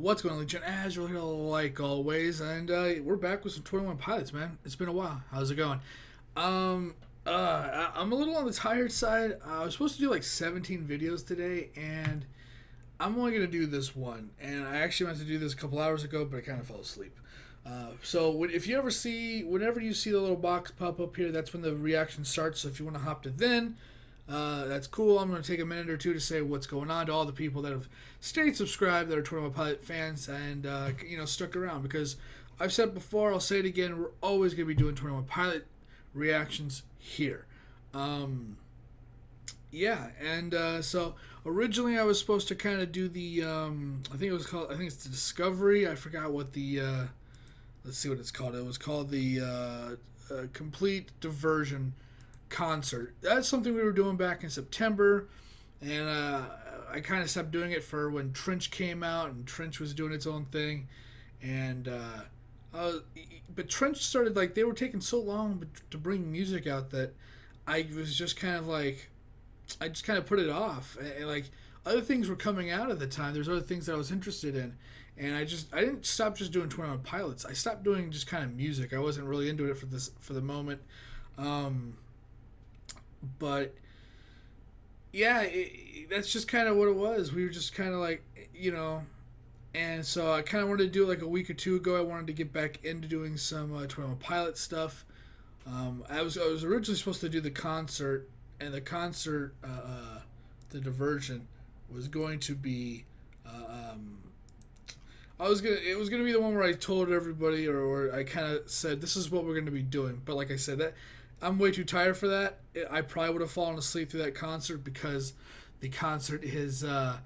What's going on, Legion? Azure here, like always, and we're back with some 21 Pilots, man. It's been a while. How's it going? I'm a little on the tired side. I was supposed to do like 17 videos today, and I'm only gonna do this one. And I actually meant to do this a couple hours ago, but I kind of fell asleep. If you ever see, whenever you see the little box pop up here, that's when the reaction starts. So if you want to hop to then. That's cool. I'm going to take a minute or two to say what's going on to all the people that have stayed subscribed, that are 21 Pilot fans, and stuck around. Because I've said it before, I'll say it again, we're always going to be doing 21 Pilot reactions here. So originally I was supposed to kind of do the, I think it's the Discovery. I forgot what the, let's see what it's called. It was called the Complete Diversion concert. That's something we were doing back in September, and I kind of stopped doing it for when Trench came out, and Trench was doing its own thing, and but Trench started, like, they were taking so long to bring music out that I was just kind of like, I just kind of put it off, and like other things were coming out at the time. There's other things that I was interested in, and I didn't stop just doing 21 Pilots. I stopped doing just kind of music. I wasn't really into it for the moment. But yeah, that's just kind of what it was. We were just kind of like, and so I kind of wanted to do it like a week or two ago. I wanted to get back into doing some 21 Pilot stuff. I was originally supposed to do the concert, and the concert, the diversion, was going to be, it was gonna be the one where I told everybody, or I kind of said this is what we're gonna be doing. But like I said, that I'm way too tired for that. I probably would have fallen asleep through that concert, because the concert was a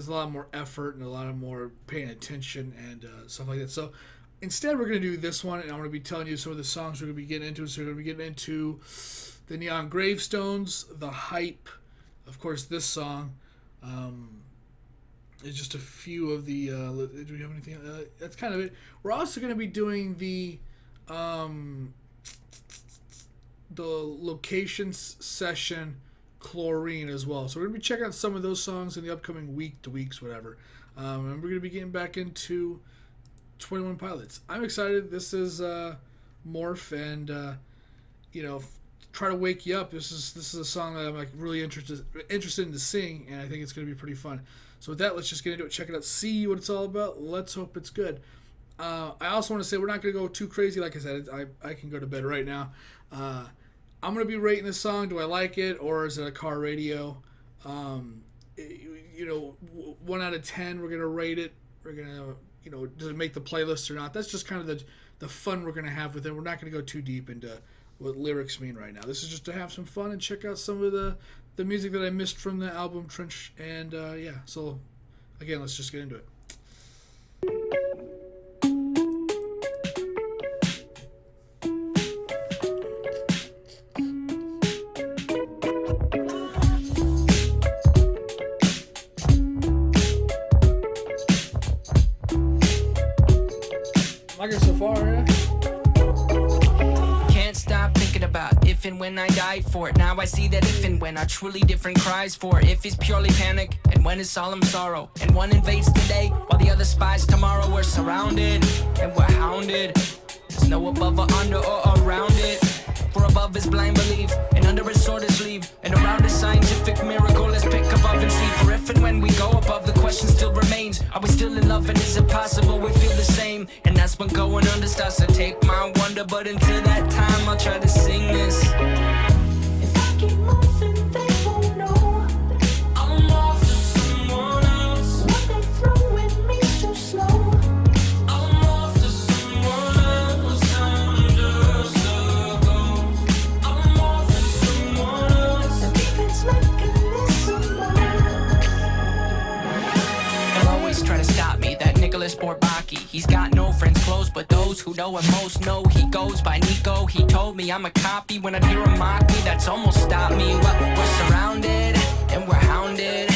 lot more effort and a lot of more paying attention and stuff like that. So instead, we're going to do this one, and I'm going to be telling you some of the songs we're going to be getting into. So we're going to be getting into the Neon Gravestones, the Hype, of course, this song. It's just a few of the. Do we have anything? That's kind of it. We're also going to be doing the Locations session Chlorine as well. So we're going to be checking out some of those songs in the upcoming weeks, whatever. And we're going to be getting back into 21 Pilots. I'm excited. This is Morph, and try to wake you up. This is a song that I'm like really interested in to sing, and I think it's going to be pretty fun. So with that, let's just get into it, check it out, see what it's all about. Let's hope it's good. I also want to say we're not going to go too crazy. Like I said, I can go to bed right now. I'm going to be rating this song. Do I like it, or is it a car radio? 1 out of 10, we're going to rate it. We're going to, does it make the playlist or not? That's just kind of the fun we're going to have with it. We're not going to go too deep into what lyrics mean right now. This is just to have some fun and check out some of the music that I missed from the album Trench. And so again, let's just get into it. Like it so far, yeah? Can't stop thinking about if and when I died for it. Now I see that if and when are truly different cries for it. If it's purely panic, and when it's solemn sorrow. And one invades today, while the other spies tomorrow. We're surrounded, and we're hounded. There's no above or under or around it. For above is blind belief, and under is sword is sleeve. And around is scientific miracle. Let's pick above and see. For if and when we go above, the question still remains. Are we still in love, and is it possible we feel the same? And that's when going under starts to take my wonder. But until that time, I'll try to sing this. If I keep moving, they won't know I'm off to someone else. what they throw at me too slow. I'm off to someone else. I'm just a ghost. I'm off to someone else. The defense mechanism They'll always try to stop me, that Nicholas Bourbaki. He's got no friends close, but those who know him most know he goes by Nico. He told me I'm a copy. When I hear him mock me, that's almost stopped me. Well, we're surrounded, and we're hounded.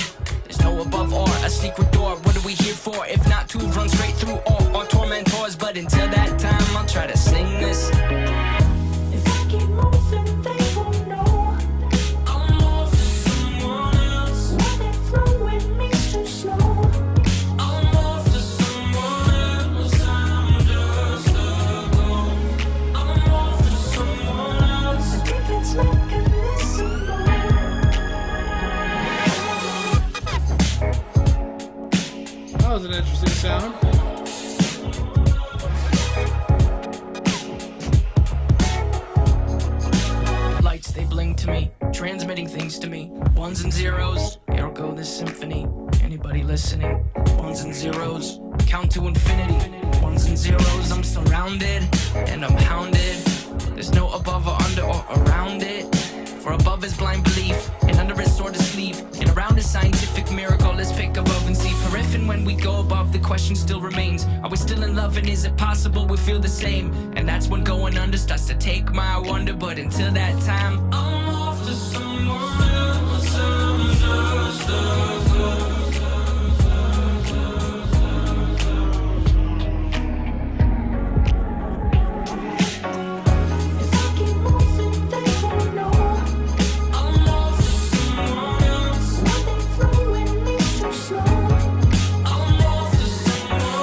There's no above or a secret door. What are we here for, if not to run straight through all our tormentors? But until that time, I'll try to sing this. If I keep moving, they won't know I'm off to someone else. what they throw at me too slow. I'm off to someone interesting sound. Lights, they bling to me, transmitting things to me. Ones and zeros, here go this symphony. Anybody listening? Ones and zeros, count to infinity. Ones and zeros, I'm surrounded and I'm hounded. There's no above or under or around it. For above is blind belief, and under is sword to sleeve, and around is scientific miracle. Let's pick above and see. For if and when we go above, the question still remains: are we still in love, and is it possible we feel the same? And that's when going under starts to take my wonder. But until that time, I'm off to someone else under the glow. If I keep moving, they won't know. I'm off to someone else. Nothing flowing is too slow. I'm off to someone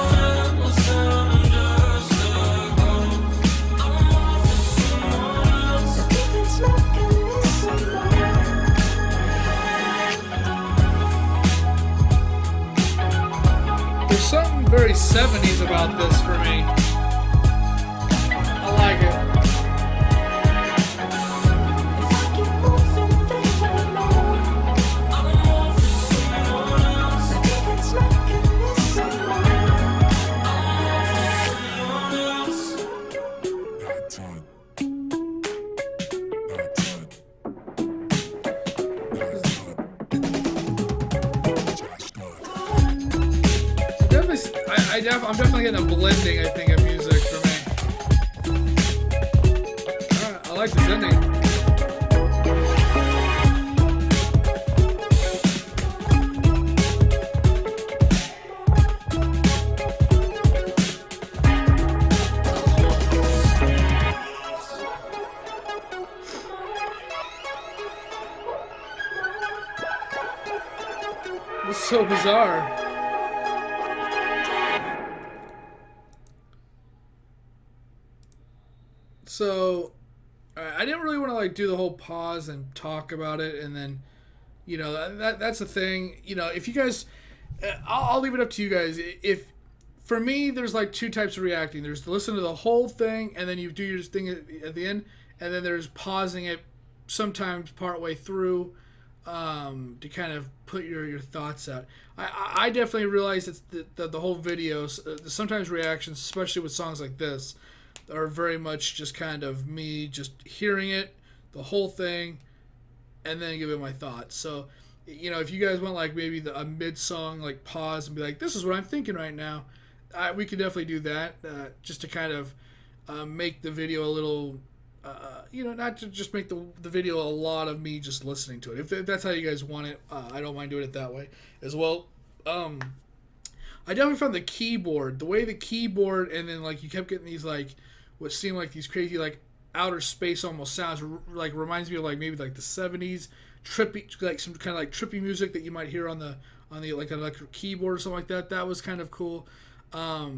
else under the glow. I'm off to someone else. The difference mechanism. There's something very 70s about this for me. I like it. If I keep moving, they won't know. I'm off to someone else. The difference mechanism. I'm definitely getting a blending, I think, of music for me. Alright, I like this ending. This is so bizarre. So, I didn't really want to like do the whole pause and talk about it, and then, you know, that's the thing. You know, if you guys, I'll leave it up to you guys. If for me, there's like two types of reacting. There's to listen to the whole thing, and then you do your thing at the end, and then there's pausing it sometimes partway through to kind of put your thoughts out. I definitely realize it's the whole videos, sometimes reactions, especially with songs like this, are very much just kind of me just hearing it, the whole thing, and then giving my thoughts. So, you know, if you guys want like maybe a mid-song like pause and be like, this is what I'm thinking right now, we could definitely do that, just to kind of make the video a little, you know, not to just make the video a lot of me just listening to it. If that's how you guys want it, I don't mind doing it that way as well. I definitely found the keyboard, and then like you kept getting these like what seemed like these crazy like outer space almost sounds, like reminds me of like maybe like the 70s trippy, like some kind of like trippy music that you might hear on the like an electric keyboard or something like that. That was kind of cool. At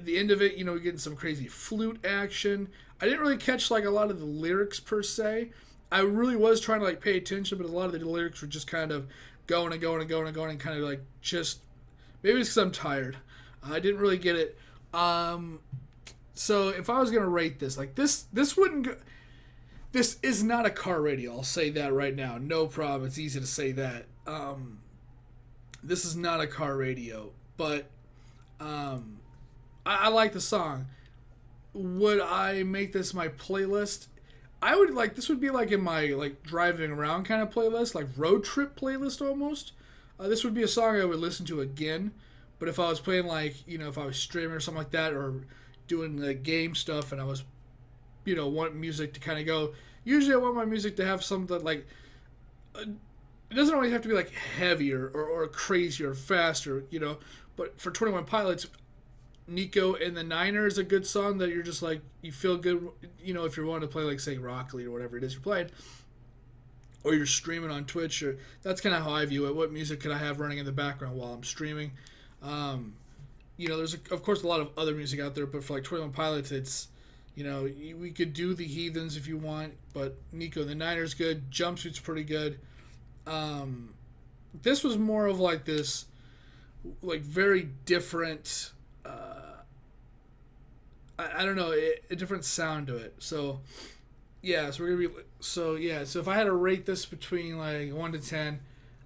the end of it, you know, we're getting some crazy flute action. I didn't really catch like a lot of the lyrics per se. I really was trying to like pay attention, but a lot of the lyrics were just kind of going and going and going and going and kind of like just, maybe it's because I'm tired. I didn't really get it. So if I was gonna rate this, like this wouldn't go. This is not a car radio. I'll say that right now. No problem. It's easy to say that. This is not a car radio, but I like the song. Would I make this my playlist? I would like, this would be like in my like driving around kind of playlist, like road trip playlist almost. This would be a song I would listen to again. But if I was playing like, you know, if I was streaming or something like that, or doing the game stuff, and I was, you know, want music to kind of go. Usually I want my music to have something like, it doesn't always have to be like heavier or crazier or faster, you know. But for 21 Pilots, Nico and the Niner is a good song that you're just like, you feel good, you know, if you're wanting to play like, say, Rock Lee or whatever it is you're playing, or you're streaming on Twitch, or that's kind of how I view it. What music can I have running in the background while I'm streaming? You know, there's of course a lot of other music out there, but for like 21 Pilots, it's, you know, we could do the Heathens if you want, but Nico and the Niner's good. Jumpsuit's pretty good. This was more of like this like very different. I don't know, a different sound to it. So yeah, so we're gonna be so if I had to rate this between like 1 to 10,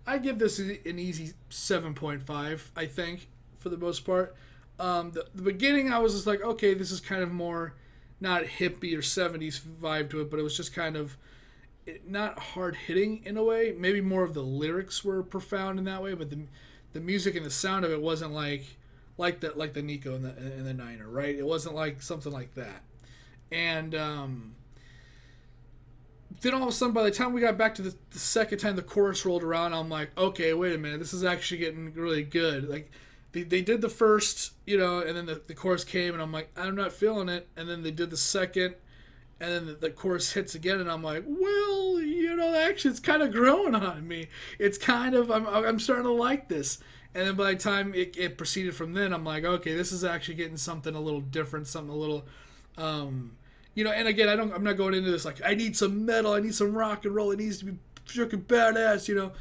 I'd give this an easy 7.5. I think for the most part. The beginning I was just like, okay, this is kind of more not hippie or 70s vibe to it, but it was just kind of not hard hitting in a way. Maybe more of the lyrics were profound in that way, but the music and the sound of it wasn't like the Nico and the Niner, right? It wasn't like something like that. And then all of a sudden, by the time we got back to the second time the chorus rolled around, I'm like, okay, wait a minute, this is actually getting really good. Like they did the first, and then the chorus came, and I'm like, I'm not feeling it. And then they did the second, and then the chorus hits again, and I'm like, well, actually, it's kind of growing on me. It's kind of, I'm starting to like this. And then by the time it proceeded from then, I'm like, okay, this is actually getting something a little different, something a little, and again, I'm not going into this like, I need some metal, I need some rock and roll, it needs to be freaking badass,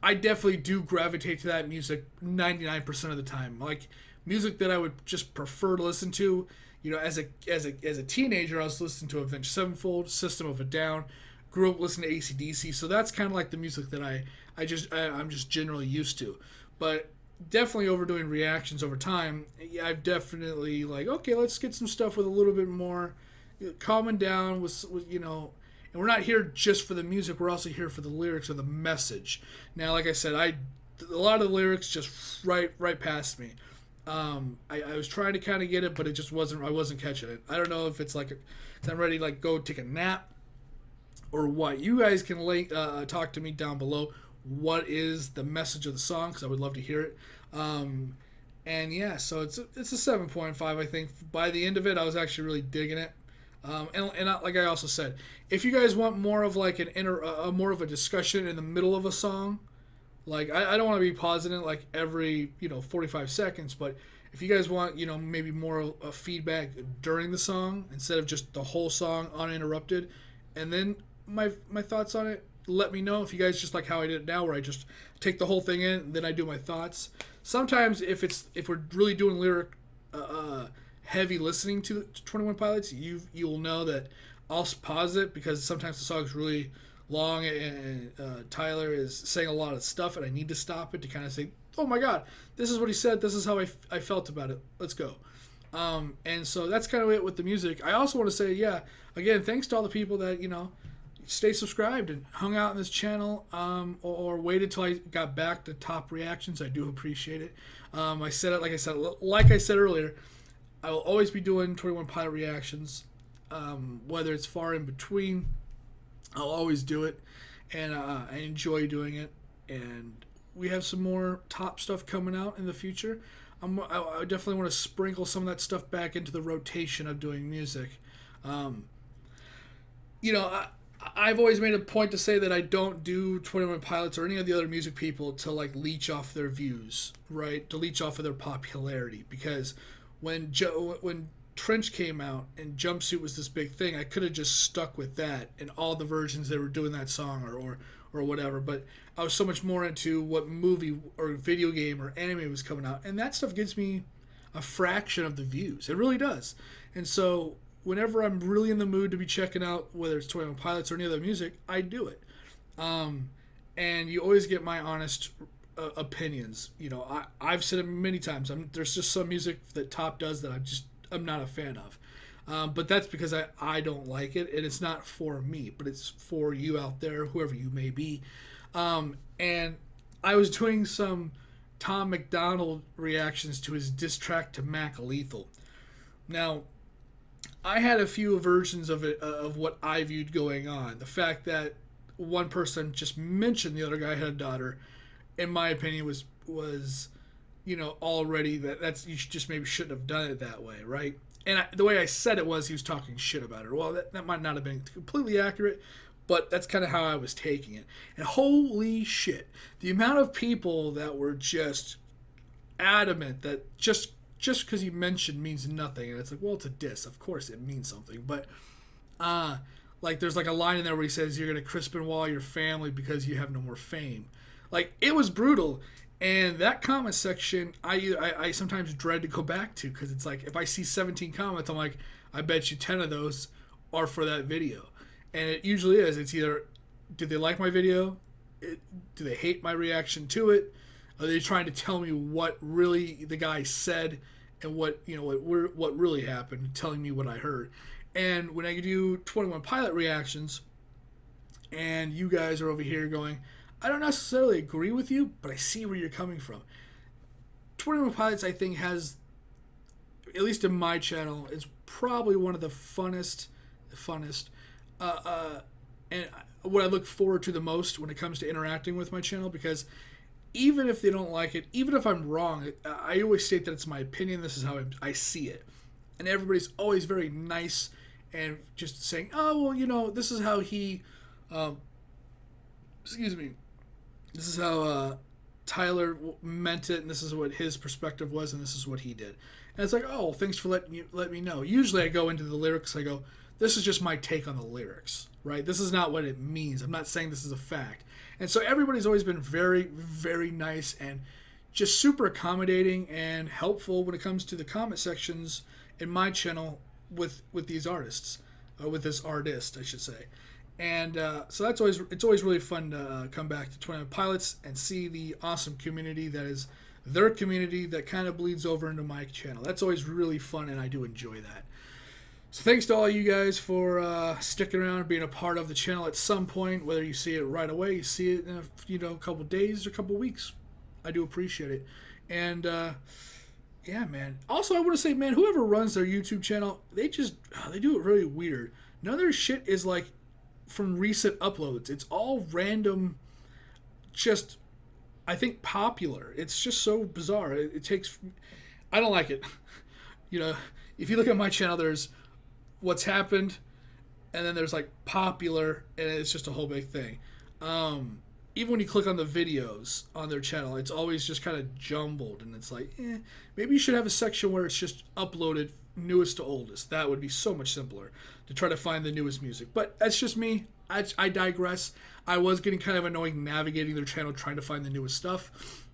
I definitely do gravitate to that music 99% of the time. Like music that I would just prefer to listen to. As a teenager, I was listening to Avenged Sevenfold, System of a Down, grew up listening to AC/DC, so that's kind of like the music that I'm just generally used to. But definitely overdoing reactions over time, I've definitely like, okay, let's get some stuff with a little bit more calming down with and we're not here just for the music, we're also here for the lyrics or the message. Now, like I said, a lot of the lyrics just right past me. I was trying to kind of get it, but it just wasn't. I wasn't catching it. I don't know if it's like I'm ready to like go take a nap or what. You guys can talk to me down below. What is the message of the song? Because I would love to hear it. And yeah, so it's a 7.5. I think by the end of it, I was actually really digging it. Like I also said, if you guys want more of like more of a discussion in the middle of a song. Like, I don't want to be pausing it, like, every, 45 seconds, but if you guys want, maybe more feedback during the song, instead of just the whole song uninterrupted, and then my thoughts on it, let me know. If you guys just like how I did it now, where I just take the whole thing in, and then I do my thoughts. Sometimes, if we're really doing lyric, heavy listening to 21 Pilots, you'll know that I'll pause it, because sometimes the song's really long and Tyler is saying a lot of stuff and I need to stop it to kind of say, oh my god, this is what he said, this is how I felt about it, let's go. And so that's kind of it with the music. I also want to say, again, thanks to all the people that stay subscribed and hung out in this channel, or waited till I got back to top reactions. I do appreciate it. I said it, like I said earlier, I will always be doing 21 Pilot reactions, whether it's far in between. I'll always do it, and I enjoy doing it. And we have some more top stuff coming out in the future. I definitely want to sprinkle some of that stuff back into the rotation of doing music. I've always made a point to say that I don't do 21 Pilots or any of the other music people to like leech off their views, right? To leech off of their popularity, because when Trench came out and Jumpsuit was this big thing, I could have just stuck with that and all the versions that were doing that song or whatever, but I was so much more into what movie or video game or anime was coming out, and that stuff gives me a fraction of the views. It really does. And so whenever I'm really in the mood to be checking out whether it's 21 Pilots or any other music, I do it. And you always get my honest opinions. I've said it many times. There's just some music that Top does that I'm not a fan of. But that's because I don't like it, and it's not for me, but it's for you out there, whoever you may be. And I was doing some Tom McDonald reactions to his diss track to Mac Lethal. Now, I had a few versions of it, of what I viewed going on. The fact that one person just mentioned the other guy had a daughter, in my opinion, was already that's you just maybe shouldn't have done it that way, right? And the way I said it was he was talking shit about her. Well, that might not have been completely accurate, but that's kind of how I was taking it. And holy shit, the amount of people that were just adamant that just because you mentioned means nothing. And it's like, well, it's a diss. Of course it means something. But like there's like a line in there where he says you're going to Crispin Wall your family because you have no more fame. Like, it was brutal. And that comment section, I sometimes dread to go back to because it's like if I see 17 comments, I'm like, I bet you 10 of those are for that video. And it usually is. It's either, did they like my video? Do they hate my reaction to it? Are they trying to tell me what really the guy said and what really happened, telling me what I heard? And when I do 21 Pilot reactions, and you guys are over here going, I don't necessarily agree with you, but I see where you're coming from. 21 Pilots, I think, has, at least in my channel, is probably one of the funnest, and what I look forward to the most when it comes to interacting with my channel, because even if they don't like it, even if I'm wrong, I always state that it's my opinion, this is how I see it. And everybody's always very nice and just saying, oh, well, this is how he, this is how Tyler meant it, and this is what his perspective was, and this is what he did. And it's like, oh, well, thanks for let me know. Usually I go into the lyrics, I go, this is just my take on the lyrics, right? This is not what it means. I'm not saying this is a fact. And so everybody's always been very, very nice and just super accommodating and helpful when it comes to the comment sections in my channel with these artists, with this artist, I should say. And so it's always really fun to come back to 21 Pilots and see the awesome community that is their community that kind of bleeds over into my channel. That's always really fun, and I do enjoy that. So thanks to all you guys for sticking around and being a part of the channel at some point, whether you see it right away, you see it in a couple days or a couple weeks. I do appreciate it. And yeah, man. Also, I want to say, man, whoever runs their YouTube channel, they do it really weird. None of their shit is like from recent uploads. It's all random, just, I think, popular. It's just so bizarre. It takes, I don't like it. If you look at my channel, there's what's happened, and then there's like popular, and it's just a whole big thing. Even when you click on the videos on their channel, it's always just kind of jumbled, and it's like, maybe you should have a section where it's just uploaded newest to oldest. That would be so much simpler to try to find the newest music. But that's just me. I digress. I was getting kind of annoying navigating their channel trying to find the newest stuff.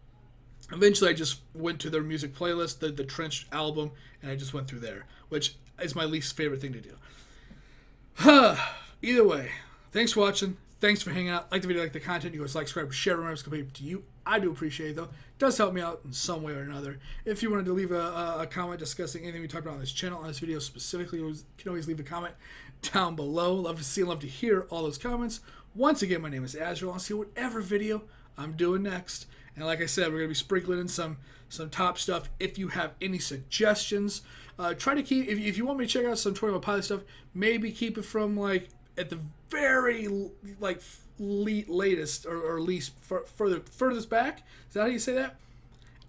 Eventually, I just went to their music playlist, the Trench album, and I just went through there, which is my least favorite thing to do. Either way, thanks for watching. Thanks for hanging out. Like the video, like the content. You guys like, subscribe, share. Remember, it's completely up to you. I do appreciate it, though. It does help me out in some way or another. If you wanted to leave a comment discussing anything we talked about on this channel, on this video specifically, you can always leave a comment down below. Love to see and love to hear all those comments. Once again, my name is Azrael. I'll see whatever video I'm doing next. And like I said, we're going to be sprinkling in some top stuff. If you have any suggestions, try to keep, if you want me to check out some 21 Pilot stuff, maybe keep it from like at the very like latest or least furthest back. Is that how you say that?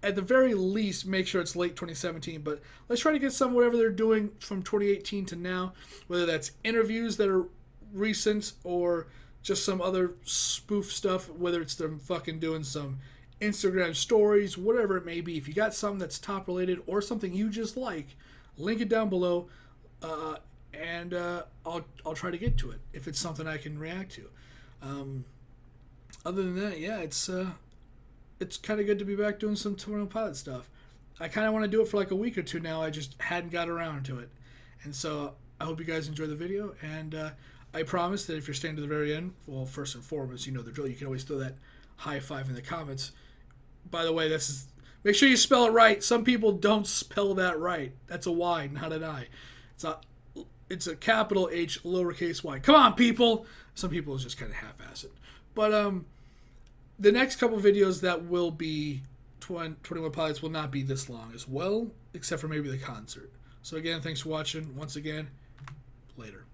At the very least, make sure it's late 2017. But let's try to get some whatever they're doing from 2018 to now, whether that's interviews that are recent or just some other spoof stuff, whether it's them fucking doing some Instagram stories, whatever it may be. If you got something that's top related or something you just like, link it down below, and I'll try to get to it if it's something I can react to. Other than that, yeah, it's kind of good to be back doing some 21 Pilot stuff. I kind of want to do it for like a week or two now. I just hadn't got around to it, and so I hope you guys enjoy the video. And I promise that if you're staying to the very end, well, first and foremost, you know the drill. You can always throw that high five in the comments. By the way, make sure you spell it right. Some people don't spell that right. That's a Y, not an I. It's a capital H, lowercase y. Come on, people. Some people is just kind of half-assed. But the next couple videos that will be 21 Pilots will not be this long as well, except for maybe the concert. So again, thanks for watching. Once again, later.